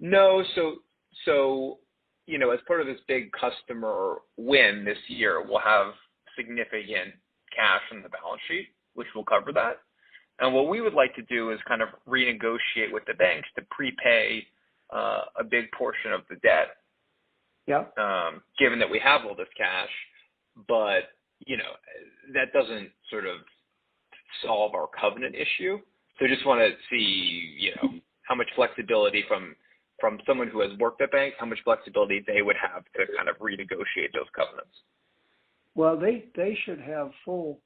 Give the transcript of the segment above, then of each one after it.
No, so as part of this big customer win this year, we'll have significant cash on the balance sheet, which will cover that. And what we would like to do is kind of renegotiate with the banks to prepay a big portion of the debt. Yeah. Given that we have all this cash, but that doesn't sort of solve our covenant issue. So just want to see, how much flexibility from someone who has worked at banks, how much flexibility they would have to kind of renegotiate those covenants. Well, they should have full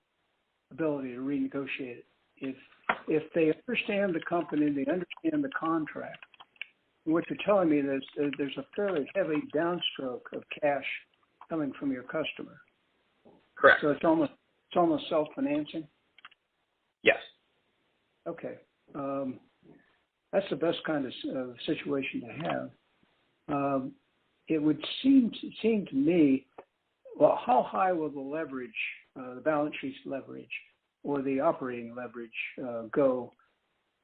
ability to renegotiate it. If they understand the company, they understand the contract. What you're telling me is there's a fairly heavy downstroke of cash coming from your customer. Correct. So it's almost self-financing? Yes. Okay. That's the best kind of situation to have. It would seem to me, well, how high will the leverage, the balance sheet's leverage, or the operating leverage go,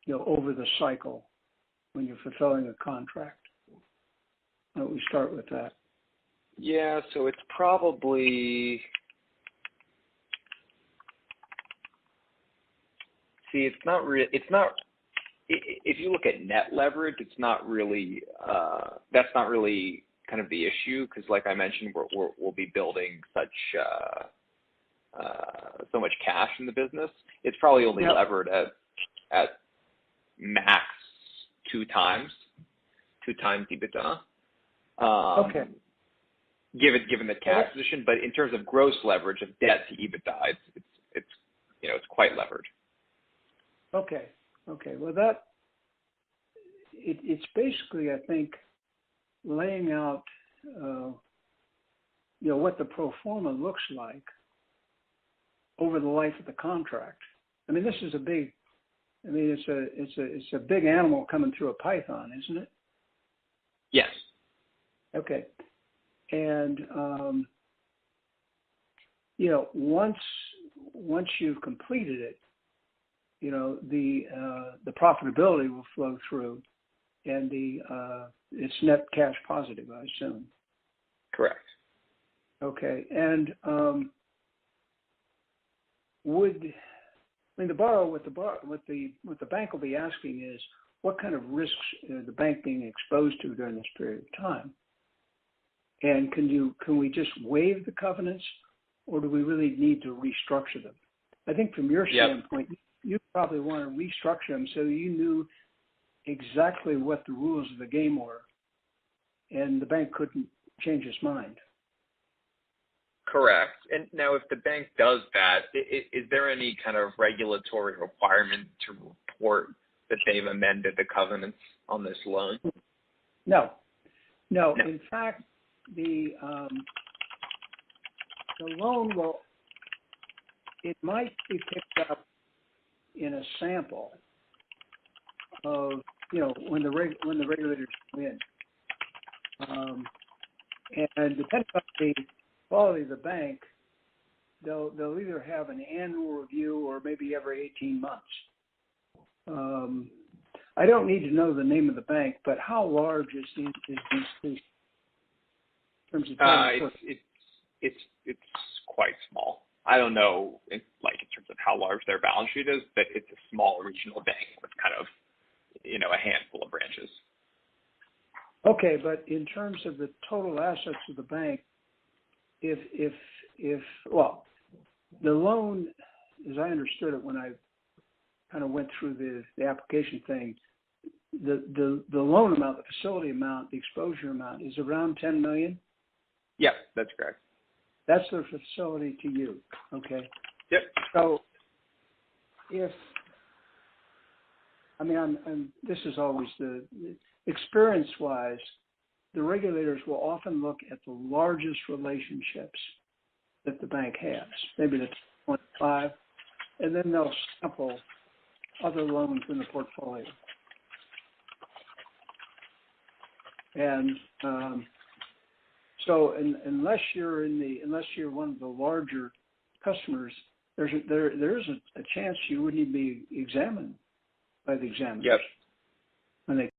over the cycle when you're fulfilling a contract? Why don't we start with that? Yeah, so it's probably, if you look at net leverage, it's not really, that's not really kind of the issue, because like I mentioned, we'll be building so much cash in the business. It's probably only levered at max 2 times EBITDA. Okay. Given the cash position, but in terms of gross leverage of debt to EBITDA, it's quite levered. Okay. Well, it's basically, I think, laying out, what the pro forma looks like over the life of the contract. I mean, it's a big animal coming through a python, isn't it? Yes. Okay. And, once you've completed it, the profitability will flow through, and it's net cash positive, I assume. Correct. Okay. And what the bank will be asking is what kind of risks the bank being exposed to during this period of time, and can we just waive the covenants, or do we really need to restructure them? I think from your standpoint, you probably want to restructure them so you knew exactly what the rules of the game were, and the bank couldn't change its mind. Correct. And now if the bank does that, is there any kind of regulatory requirement to report that they've amended the covenants on this loan? No. In fact, the loan it might be picked up in a sample of, when the regulators come in. And depending on the quality of the bank, they'll either have an annual review or maybe every 18 months. I don't need to know the name of the bank, but how large is the institution in terms of it's quite small. I don't know, in terms of how large their balance sheet is, but it's a small regional bank with kind of, a handful of branches. Okay, but in terms of the total assets of the bank, if the loan, as I understood it when I kind of went through the application thing, the loan amount, the facility amount, the exposure amount is around $10 million? Yeah, that's correct. That's their facility to you, okay? Yep. So this is always experience-wise, the regulators will often look at the largest relationships that the bank has, maybe the 25, and then they'll sample other loans in the portfolio. And so unless you're one of the larger customers, there is a chance you wouldn't even be examined by the examiners. Yep. When they